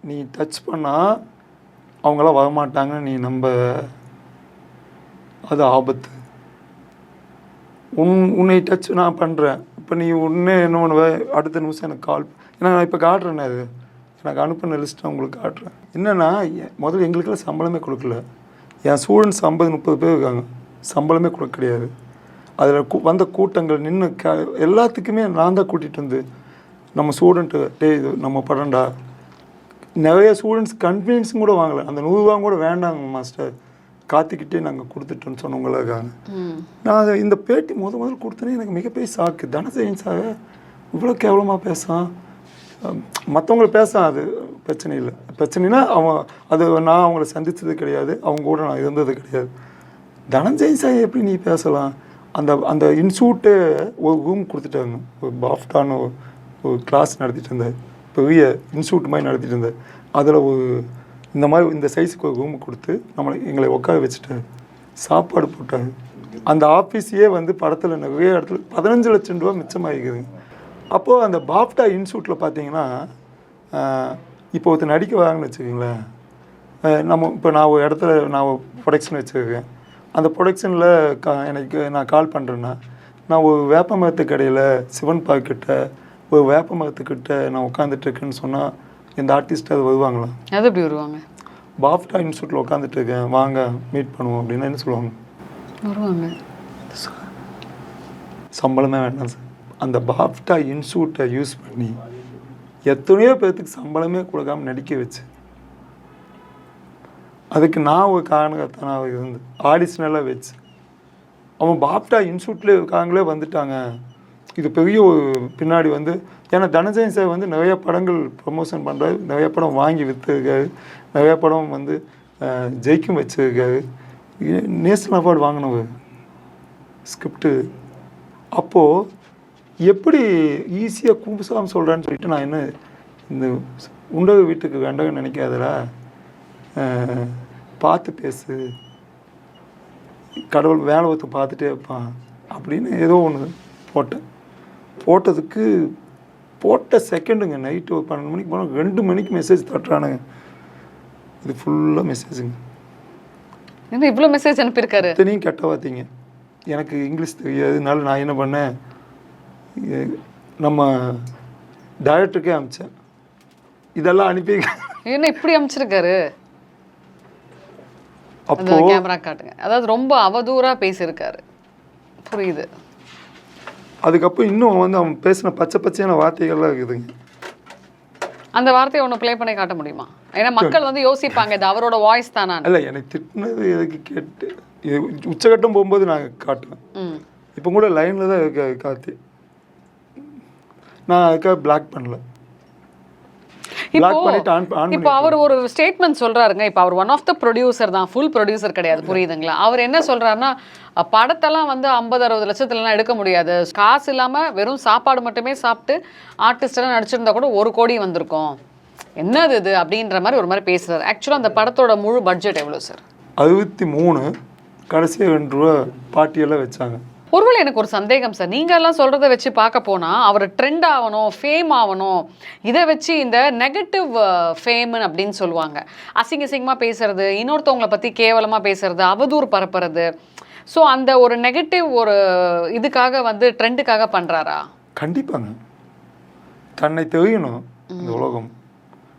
Speaker 1: நீ டச் பண்ணால் அவங்களாம் வரமாட்டாங்கன்னு நீ நம்ப, அது ஆபத்து. உன்னை டச் நான் பண்ணுறேன், இப்போ நீ உடனே என்ன பண்ணுவ, அடுத்த நிமிஷம் எனக்கு கால், ஏன்னா நான் இப்போ காட்டுறேன்னே, அது எனக்கு அனுப்பின லிஸ்ட்டை உங்களுக்கு காட்டுறேன். என்னென்னா முதல்ல எங்களுக்கெல்லாம் சம்பளமே கொடுக்கல. என் ஸ்டூடெண்ட்ஸ் 50-30 பேர் இருக்காங்க, சம்பளமே கொடுக்க கிடையாது. அதில் வந்த கூட்டங்கள் நின்று எல்லாத்துக்குமே நான் தான் கூட்டிகிட்டு வந்து நம்ம ஸ்டூடெண்ட்டு இது நம்ம படம்டா. நிறைய ஸ்டூடெண்ட்ஸ் கன்வீனியன்ஸும் கூட வாங்கலை, அந்த 100 ரூபா கூட வேண்டாங்க மாஸ்டர், காத்திக்கிட்டே நாங்கள் கொடுத்துட்டோன்னு சொன்னவங்களுக்காக. நான் அதை இந்த பேட்டி முதல் கொடுத்தனே எனக்கு மிகப்பெரிய ஷாக்கு. தனசேகரன் சார் இவ்வளோ கேவலமாக பேசான், மற்றவங்கள பேசான், அது பிரச்சனை இல்லை. பிரச்சனைனா அது நான் அவங்கள சந்தித்தது கிடையாது, அவங்க கூட நான் இருந்தது கிடையாது. தனஞ்சயன் சார் எப்படி நீ பேசலாம்? அந்த இன்ஸ்டியூட்டே ஒரு ரூம் கொடுத்துட்டாங்க, ஒரு பாஃப்டான்னு ஒரு கிளாஸ் நடத்திட்டு இருந்தேன், பெரிய இன்ஸ்டியூட் மாதிரி நடத்திட்டு இருந்தேன். அதில் இந்த மாதிரி இந்த சைஸுக்கு ஒரு ரூம் கொடுத்து எங்களை உட்கார வச்சுட்டாரு, சாப்பாடு போட்டார். அந்த ஆஃபீஸையே படத்தில் நிறைய இடத்துல 15 லட்சம் ரூபா மிச்சமாகிக்குதுங்க. அப்போது அந்த பாஃப்டா இன்ஸ்டியூட்டில் பார்த்தீங்கன்னா, இப்போ ஒருத்தர் நடிக்க வராங்கன்னு வச்சுக்கோங்களேன், இப்போ நான் ஒரு இடத்துல நான் ஒரு ப்ரொடக்ஷன் வச்சுருக்கேன். அந்த ப்ரொடக்ஷனில் எனக்கு நான் கால் பண்ணுறேன்னா, நான் ஒரு வேப்ப மரத்து கடையில் சிவன் பார்க்கிட்ட ஒரு வேப்ப மரத்துக்கிட்ட நான் உட்காந்துட்ருக்கேன்னு சொன்னால் இந்த ஆர்டிஸ்ட் அது வருவாங்களா?
Speaker 2: அது எப்படி வருவாங்க?
Speaker 1: பாஃப்டா இன்ஸ்டியூட்டில் உட்காந்துட்ருக்கேன், வாங்க மீட் பண்ணுவோம் அப்படின்னா என்ன சொல்லுவாங்க?
Speaker 2: வருவாங்க.
Speaker 1: சம்பளமே வேண்டாம் சார். அந்த பாஃப்டா இன்ஸ்டியூட்டை யூஸ் பண்ணி எத்தனையோ பேர்த்துக்கு சம்பளமே கொடுக்காம நடிக்க வச்சு, அதுக்கு நான் ஒரு காரணகர்த்தனாக இருந்து ஆடிஷனெல்லாம் வச்சு அவன் பாஃப்டா இன்ஸ்டியூட்லேயே இருக்காங்களே வந்துட்டாங்க. இது பெரிய ஒரு பின்னாடி ஏன்னா தனஞ்சயன் சார் நிறைய படங்கள் ப்ரமோஷன் பண்ணுறாரு, நிறைய படம் வாங்கி விற்றுருக்காரு, நிறைய படம் ஜெயிக்கும் வச்சுருக்காரு, நேஷனல் அவார்டு வாங்கினவர் ஸ்கிரிப்டு. அப்போது எப்படி ஈஸியாக கும்புசாமி சொல்கிறான்னு சொல்லிட்டு நான் என்ன இந்த உண்டக வீட்டுக்கு வேண்டகன்னு நினைக்காதடா, பார்த்து பேசு, கடவுள் வேலை ஒருத்த பார்த்துட்டே இருப்பான் அப்படின்னு ஏதோ ஒன்று போட்டதுக்கு போட்ட செகண்டுங்க, நைட்டு ஒரு 12 மணிக்கு போனால் 2 மணிக்கு மெசேஜ் தட்டுறானுங்க. இது ஃபுல்லாக மெசேஜுங்க.
Speaker 2: என்ன இவ்வளோ மெசேஜ் அனுப்பியிருக்காரு?
Speaker 1: இத்தனையும் கெட்ட பார்த்தீங்க. எனக்கு இங்கிலீஷ் தெரியாதுனால நான் என்ன பண்ணேன், நம்ம டைரக்டருக்கே அனுப்பிச்சேன், இதெல்லாம் அனுப்பி.
Speaker 2: என்ன இப்படி அனுப்பிச்சிருக்காரு? அப்போ கேமரா காட்டுங்க. அதாவது ரொம்ப அவதூறாக பேசியிருக்காரு, புரியுது.
Speaker 1: அதுக்கப்புறம் இன்னும் அவன் பேசின பச்சையான வார்த்தைகள்லாம் இருக்குதுங்க.
Speaker 2: அந்த வார்த்தையை ஒன்று ப்ளே பண்ணி காட்ட முடியுமா? ஏன்னா மக்கள் யோசிப்பாங்க இது அவரோட வாய்ஸ் தானா.
Speaker 1: இல்லை, எனக்கு திட்டினது எதுக்கு கேட்டு இது உச்சகட்டம் போகும்போது நான் காட்டுவேன். இப்போ கூட லைனில் தான் இருக்க கார்த்தி, நான் அதுக்காக பிளாக் பண்ணல.
Speaker 2: இப்போ அவர் ஒரு ஸ்டேட்மெண்ட் சொல்றாருங்க. இப்போ அவர் ஒன் ஆஃப் த ப்ரொடியூசர் தான், ஃபுல் ப்ரொடியூசர் கிடையாது, புரியுதுங்களா? அவர் என்ன சொல்றாருன்னா, படத்தெல்லாம் 50-60 லட்சத்துலலாம் எடுக்க முடியாது, காசு இல்லாமல் வெறும் சாப்பாடு மட்டுமே சாப்பிட்டு ஆர்டிஸ்ட் எல்லாம் நடிச்சிருந்தா கூட 1 கோடி வந்திருக்கும், என்னது இது அப்படின்ற மாதிரி ஒரு மாதிரி பேசுறாரு. ஆக்சுவலாக அந்த படத்தோட முழு பட்ஜெட் எவ்வளோ சார்?
Speaker 1: 63, கடைசியாக 2 ரூபா பாட்டியெல்லாம் வச்சாங்க.
Speaker 2: ஒருவேளை எனக்கு ஒரு சந்தேகம் சார், நீங்க எல்லாம் சொல்றதை வச்சு பார்க்க போனா அவர் ட்ரெண்ட் ஆகணும், ஃபேம் ஆகணும், இதை வச்சு இந்த நெகட்டிவ் ஃபேம்னு அப்படின்னு சொல்லுவாங்க, அசிங்கமாக பேசுறது, இன்னொருத்தவங்களை பற்றி கேவலமாக பேசுறது, அவதூறு பரப்புறது, ஸோ அந்த ஒரு நெகட்டிவ் ஒரு இதுக்காக ட்ரெண்டுக்காக பண்ணுறாரா?
Speaker 1: கண்டிப்பாங்க. தன்னை தெரியணும் இந்த உலகம்,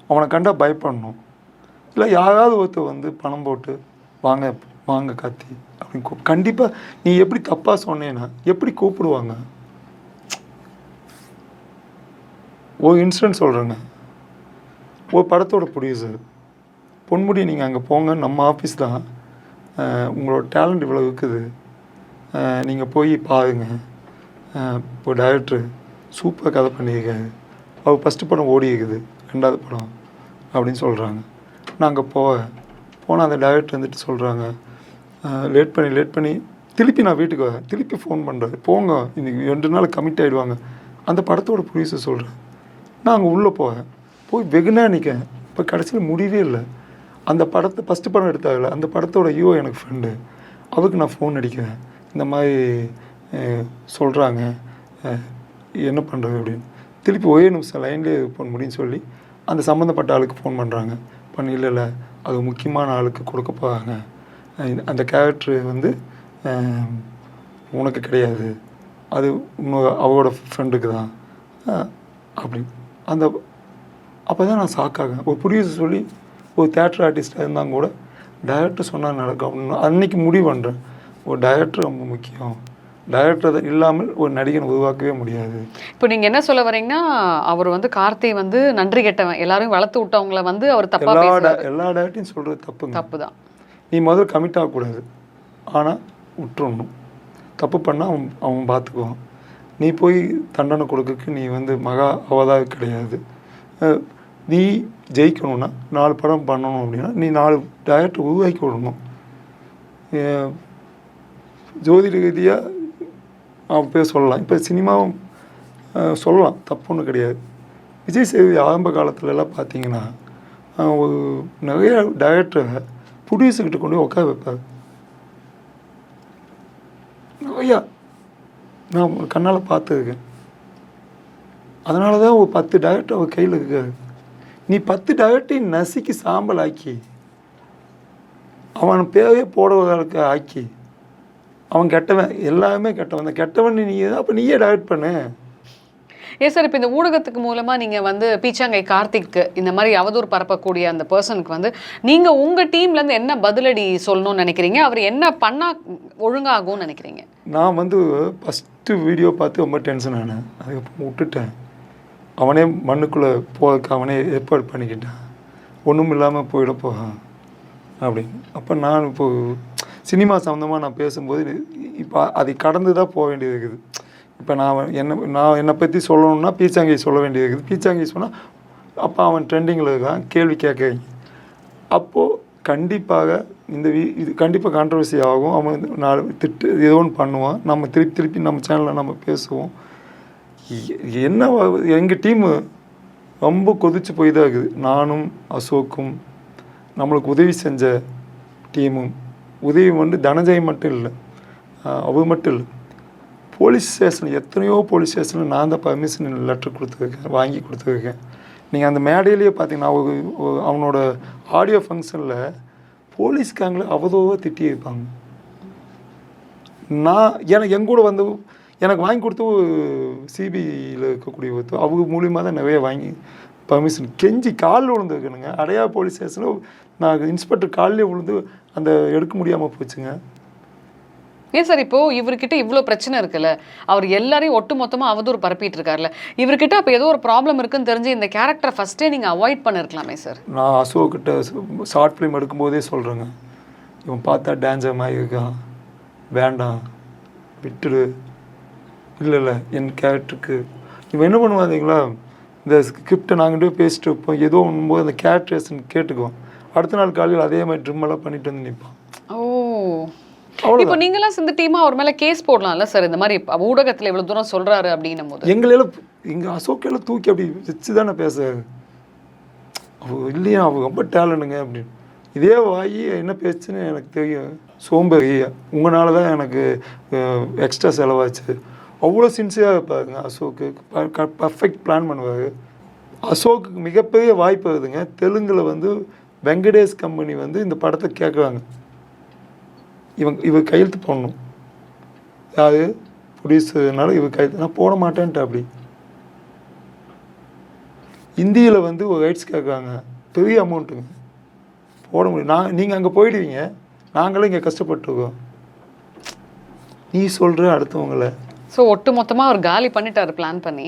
Speaker 1: அவனை கண்டா பயப்படணும். இல்லை யாராவது ஒருத்தர் பணம் போட்டு வாங்க வாங்க காத்தி அப்படின்னு கண்டிப்பாக நீ எப்படி தப்பாக சொன்னேன்னா எப்படி கூப்பிடுவாங்க? ஒரு இன்சிடென்ட் சொல்கிறேங்க. ஒரு படத்தோட ப்ரொடியூசர், பொன்முடி நீங்கள் அங்கே போங்க, நம்ம ஆஃபீஸ் தான், உங்களோட டேலண்ட் இவ்வளோ இருக்குது, நீங்கள் போய் பாருங்க, இப்போ டைரக்டரு சூப்பர் கதை பண்ணியிருக்காரு, அவர் ஃபஸ்ட்டு படம் ஓடி இருக்குது, 2வது படம் அப்படின்னு சொல்கிறாங்க. நான் அங்கே போனால் அந்த டைரக்டர் சொல்கிறாங்க, லேட் பண்ணி திருப்பி நான் வீட்டுக்கு வரேன், திருப்பி ஃபோன் பண்ணுறேன், போங்க இன்றைக்கி 2 நாள் கமிட் ஆகிடுவாங்க. அந்த படத்தோட ப்ரொடியூசர் சொல்கிறேன், நான் அங்கே உள்ளே போய் வெகுனா நிற்கேன், இப்போ கடைசியில் முடிவே இல்லை. அந்த படத்தை ஃபஸ்ட்டு படம் எடுத்தாங்கல்ல, அந்த படத்தோட ஹீரோ எனக்கு ஃப்ரெண்டு. அவருக்கு நான் ஃபோன் அடிக்கிறேன், இந்த மாதிரி சொல்கிறாங்க, என்ன பண்ணுறது அப்படின்னு. திருப்பி ஒரே நிமிஷம் லைன்லேயே ஃபோன் முடியும்னு சொல்லி அந்த சம்மந்தப்பட்ட ஆளுக்கு ஃபோன் பண்ணுறாங்க. இல்லை அது முக்கியமான ஆளுக்கு கொடுக்க போகிறாங்க, அந்த கேரக்டரு வந்து உனக்கு கிடையாது, அது இன்னொரு அவரோட ஃப்ரெண்டுக்கு தான் அப்படின்னு. அந்த அப்போ தான் நான் ஷாக்காக, ஒரு ப்ரொடியூசர் சொல்லி ஒரு தேட்டர் ஆர்டிஸ்டாக இருந்தாங்க கூட டைரக்டர் சொன்னால் நடக்கும் அப்படின்னு அன்றைக்கி முடிவு பண்ணுறேன். ஒரு டைரக்டர் ரொம்ப முக்கியம், டைரக்டர் இல்லாமல் ஒரு நடிகனை உருவாக்கவே முடியாது.
Speaker 2: இப்போ நீங்கள் என்ன சொல்ல வரீங்கன்னா, அவர் வந்து கார்த்தி வந்து நன்றி கெட்டவன், எல்லாரும் வளர்த்து விட்டவங்கள வந்து அவர் தப்பாக
Speaker 1: எல்லா டைரக்டையும் சொல்கிறது தப்பு
Speaker 2: தான்.
Speaker 1: நீ முதல்ல கமிட் ஆகக்கூடாது, ஆனால் விட்டுறணும். தப்பு பண்ணால் அவன் பார்த்துக்குவான். நீ போய் தண்டனை கொடுக்கறதுக்கு நீ வந்து மகா அவதாக கிடையாது. நீ ஜெயிக்கணும்னா 4 படம் பண்ணணும் அப்படின்னா நீ 4 டைரக்டர் உருவாக்கி விடணும். ஜோதிட ரீதியாக அவன் பேர் சொல்லலாம், இப்போ சினிமாவும் சொல்லலாம், தப்பு ஒன்றும் கிடையாது. விஜய் சேதுபதி ஆரம்ப காலத்துலலாம் பார்த்தீங்கன்னா ஒரு நிறைய டைரக்டரை ப்ரொடியூசர்கிட்ட கொண்டு போய் உட்கார வைப்பார். நிறையா நான் கண்ணால் பார்த்துருக்கேன். அதனால தான் ஒரு 10 டைரக்டர் அவர் கையில் இருக்காரு. நீ 10 டைரக்டரையும் நசுக்கி சாம்பல் ஆக்கி அவன் பேரே போடுவதற்கு ஆக்கி அவன் கெட்டவன், எல்லாருமே கெட்டவன். அந்த கெட்டவன் நீ அப்போ நீயே டைரக்ட் பண்ணு.
Speaker 2: ஏன் சார் இப்போ இந்த ஊடகத்துக்கு மூலமாக நீங்கள் வந்து பீச்சாங்கை கார்த்திக்கு இந்த மாதிரி அவதூறு பரப்பக்கூடிய அந்த பர்சனுக்கு வந்து நீங்கள் உங்கள் டீம்லேருந்து என்ன பதிலடி சொல்லணும்னு நினைக்கிறீங்க? அவர் என்ன பண்ணால் ஒழுங்காகும்னு நினைக்கிறீங்க?
Speaker 1: நான் வந்து ஃபஸ்ட்டு வீடியோ பார்த்து ரொம்ப டென்ஷன் ஆனேன். அதுக்கப்புறம் விட்டுட்டேன். அவனே மண்ணுக்குள்ளே போகிறதுக்கு அவனே ஏற்பாடு பண்ணிக்கிட்டான், ஒன்றும் இல்லாமல் போயிட போகான் அப்படின்னு. அப்போ நான் இப்போது சினிமா சம்மந்தமாக நான் பேசும்போது இப்போ அதை கடந்து தான் போக வேண்டியது இருக்குது. இப்போ நான் என்னை பற்றி சொல்லணுன்னா பீச்சாங்கி சொல்ல வேண்டியது இருக்குது. பீச்சாங்கி சொன்னால் அப்போ அவன் ட்ரெண்டிங்கில் இருக்கான், கேள்வி கேட்குறீங்க. அப்போது கண்டிப்பாக இது கண்டிப்பாக கான்ட்ரவர்சி ஆகும். அவன் 4 திட்டு ஏதோ ஒன்று பண்ணுவான், நம்ம திருப்பி நம்ம சேனலில் நம்ம பேசுவோம். என்ன எங்கள் டீமு ரொம்ப கொதிச்சு போய் தான் இருக்குது. நானும் அசோக்கும் நம்மளுக்கு உதவி செஞ்ச டீமும், உதவி வந்து தனஞ்சய் மட்டும் இல்லை, அவர் மட்டும் இல்லை, போலீஸ் ஸ்டேஷன் எத்தனையோ போலீஸ் ஸ்டேஷனில் நான் தான் பர்மிஷன் லெட்டர் கொடுத்துருக்கேன், வாங்கி கொடுத்துருக்கேன். நீங்கள் அந்த மேடையிலேயே பார்த்தீங்கன்னா அவனோட ஆடியோ ஃபங்க்ஷனில் போலீஸ்காரங்களை அவதூறாக திட்டியிருப்பாங்க. எங்கூட வந்து எனக்கு வாங்கி கொடுத்து சிபியில் இருக்கக்கூடிய ஒருத்தர் அவங்க மூலியமாக தான் நிறைய வாங்கி பர்மிஷன் கெஞ்சி காலில் விழுந்துருக்கணுங்க. அடையா போலீஸ் ஸ்டேஷனில் நான் இன்ஸ்பெக்டர் காலிலே விழுந்து அந்த எடுக்க முடியாமல் போச்சுங்க.
Speaker 2: ஏன் சார் இப்போது இவர்கிட்ட இவ்வளோ பிரச்சனை இருக்குல்ல, அவர் எல்லாரையும் ஒட்டு மொத்தமாக அவதூறு பரப்பிட்டு இருக்காருல்ல, இவர்கிட்ட அப்போ ஏதோ ஒரு ப்ராப்ளம் இருக்குன்னு தெரிஞ்சு இந்த கேரக்டரை ஃபஸ்ட்டே நீங்கள் அவாய்ட் பண்ணிருக்கலாமே சார்?
Speaker 1: நான் அசோக்கிட்ட ஷார்ட் ஃபிலிம் எடுக்கும்போதே சொல்கிறேங்க, இவன் பார்த்தா டேஞ்சர் மாதிரி இருக்கான், வேண்டாம் விட்டுடு. இல்லை என் கேரக்டருக்கு இவன் என்ன பண்ணுவாதீங்களா, இந்த ஸ்கிரிப்டை நாங்கள் பேசிட்டு இருப்போம், ஏதோ ஒன்றும்போது அந்த கேரக்டரேஷன் கேட்டுக்குவோம், அடுத்த நாள் காலையில் அதே மாதிரி ட்ரிம்மெல்லாம் பண்ணிட்டு வந்து நிற்பான்.
Speaker 2: ஓ, இப்போ நீங்களாம் இந்த டீமா அவர் மேலே கேஸ் போடலாம்ல சார்? இந்த மாதிரி ஊடகத்தில் இவ்வளோ தூரம் சொல்கிறாரு அப்படின்னும் போது
Speaker 1: எங்களெல்லாம் எங்கள் அசோக்கெல்லாம் தூக்கி அப்படி வச்சு தானே பேசுறாரு. அவ இல்லையா, அவள் ரொம்ப டேலண்ட்டுங்க அப்படின்னு. இதே வாயி என்ன பேசுன்னு எனக்கு தெரியும். சோம்பேறி, உங்களால தான் எனக்கு எக்ஸ்ட்ரா செலவாச்சு. அவ்வளோ சின்சியராக இருப்பாருங்க அசோக்கு, பர்ஃபெக்ட் பிளான் பண்ணுவார். அசோக்குக்கு மிகப்பெரிய வாய்ப்பு வருதுங்க. தெலுங்கில் வந்து வெங்கடேஷ் கம்பெனி வந்து இந்த படத்தை கேட்குறாங்க, இவர் கையெழுத்து போடணும். யார் ப்ரொடியூசர்னால இவர் கையெழுத்து, நான் போட மாட்டேன்ட்டு. அப்படி இந்தியில் வந்து ஒரு ரைட்ஸ் கேட்குறாங்க, பெரிய அமௌண்ட்டுங்க, போட முடியும். நீங்கள் அங்கே போயிடுவீங்க, நாங்களும் இங்கே கஷ்டப்பட்டுருக்கோம். நீ சொல்கிற அடுத்தவங்களை.
Speaker 2: ஸோ ஒட்டு மொத்தமாக அவர் காலி பண்ணிட்டாரு பிளான் பண்ணி,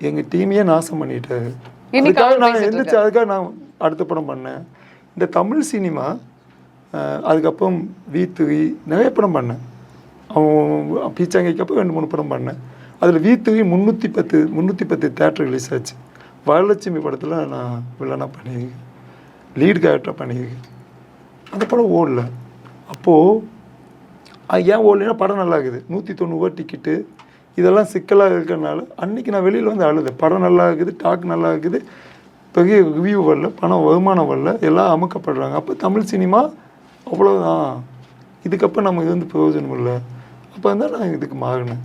Speaker 1: எங்கள் டீமையே நாசம் பண்ணிட்டாரு. அதுக்காக நான் எந்திரிச்சு அதுக்காக நான் அடுத்த படம் பண்ணேன். இந்த தமிழ் சினிமா அதுக்கப்புறம் V3 நிறைய படம் பண்ணேன். அவன் பீச்சாங்கைக்கு அப்புறம் 2-3 படம் பண்ணேன். அதில் V3 310 தேட்டர் ரிலீஸ் ஆச்சு. வரலட்சுமி படத்தில் நான் வில்லனாக பண்ணியிருக்கேன், லீட் கேரக்டராக பண்ணியிருக்கேன். அந்த படம் ஓடல. அப்போது அது ஏன் ஓடலைன்னா படம் நல்லா இருக்குது, 190 ரூபா டிக்கெட்டு, இதெல்லாம் சிக்கலாக இருக்கிறனால அன்றைக்கி நான் வெளியில் வந்து அழுது. படம் நல்லா இருக்குது, டாக் நல்லா இருக்குது, பெரிய ரிவ்யூ வரல, பணம் வருமானம் வரல, எல்லாம் அமுக்கப்படுறாங்க. அப்போ தமிழ் சினிமா அவ்வளோதான், இதுக்கப்புறம் நம்ம இது வந்து பிரயோஜனம் இல்லை. அப்போ தான் நான் இதுக்கு மாறினேன்,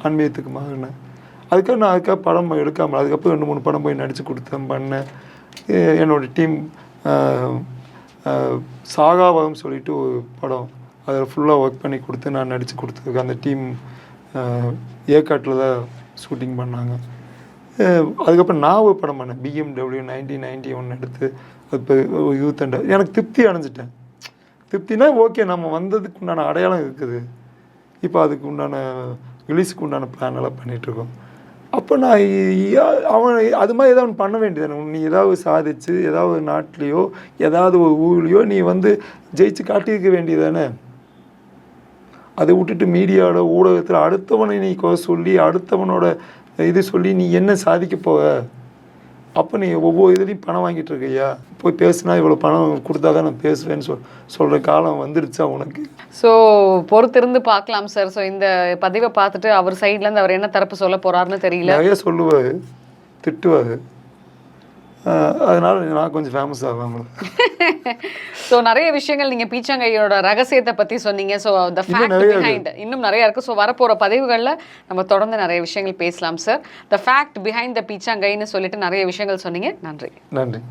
Speaker 1: ஆன்மீகத்துக்கு மாறினேன். அதுக்காக படம் எடுக்காமல் அதுக்கப்புறம் 2-3 படம் போய் நடித்து கொடுத்தேன், பண்ணேன். என்னோடய டீம் சாகாவகம் சொல்லிட்டு ஒரு படம், அதில் ஃபுல்லாக ஒர்க் பண்ணி கொடுத்து நான் நடித்து கொடுத்ததுக்கு அந்த டீம் ஏற்காட்டில் தான் ஷூட்டிங் பண்ணாங்க. அதுக்கப்புறம் நான் ஒரு படம் பண்ணேன், BMW 1991 எடுத்து, இப்போ யூத் அண்ட் எனக்கு திருப்தி அடைஞ்சிட்டேன். திருப்தினா ஓகே, நம்ம வந்ததுக்கு உண்டான அடையாளம் இருக்குது, இப்போ அதுக்கு உண்டான ரிலீஸுக்கு உண்டான பிளான் எல்லாம் பண்ணிகிட்ருக்கோம். அப்போ நான் அவன் அது மாதிரி ஏதாவது பண்ண வேண்டியதானே. நீ ஏதாவது சாதிச்சு ஏதாவது நாட்டிலையோ ஏதாவது ஒரு ஊர்லேயோ நீ வந்து ஜெயிச்சு காட்டியிருக்க வேண்டியதானே. அதை விட்டுட்டு மீடியாவோட ஊடகத்தில் அடுத்தவனை நீ சொல்லி அடுத்தவனோட இது சொல்லி நீ என்ன சாதிக்க போக? அப்போ நீ ஒவ்வொரு இதுலேயும் பணம் வாங்கிட்டு இருக்கையா? போய் பேசுனா இவ்வளோ பணம் கொடுத்தா தான் நான் பேசுவேன்னு சொல்கிற காலம் வந்துடுச்சா உனக்கு?
Speaker 2: ஸோ பொறுத்திருந்து பார்க்கலாம் சார். ஸோ இந்த பதிவை பார்த்துட்டு அவர் சைட்லேருந்து அவர் என்ன தரப்பு சொல்ல போகிறாருன்னு தெரியல.
Speaker 1: நிறைய சொல்லுவார், திட்டுவார், அதனால நான் கொஞ்சம் ஃபேமஸ் ஆகாமல்.
Speaker 2: ஸோ நிறைய விஷயங்கள் நீங்கள் பீச்சாங்கையோட ரகசியத்தை பற்றி சொன்னீங்க. ஸோ த ஃபேக்ட் பிஹைண்ட் இன்னும் நிறையா இருக்குது. ஸோ வரப்போகிற பதிவுகளில் நம்ம தொடர்ந்து நிறைய விஷயங்கள் பேசலாம் sir. The fact behind the பீச்சாங்கைன்னு சொல்லிட்டு நிறைய விஷயங்கள் சொன்னீங்க. நன்றி.
Speaker 1: நன்றி.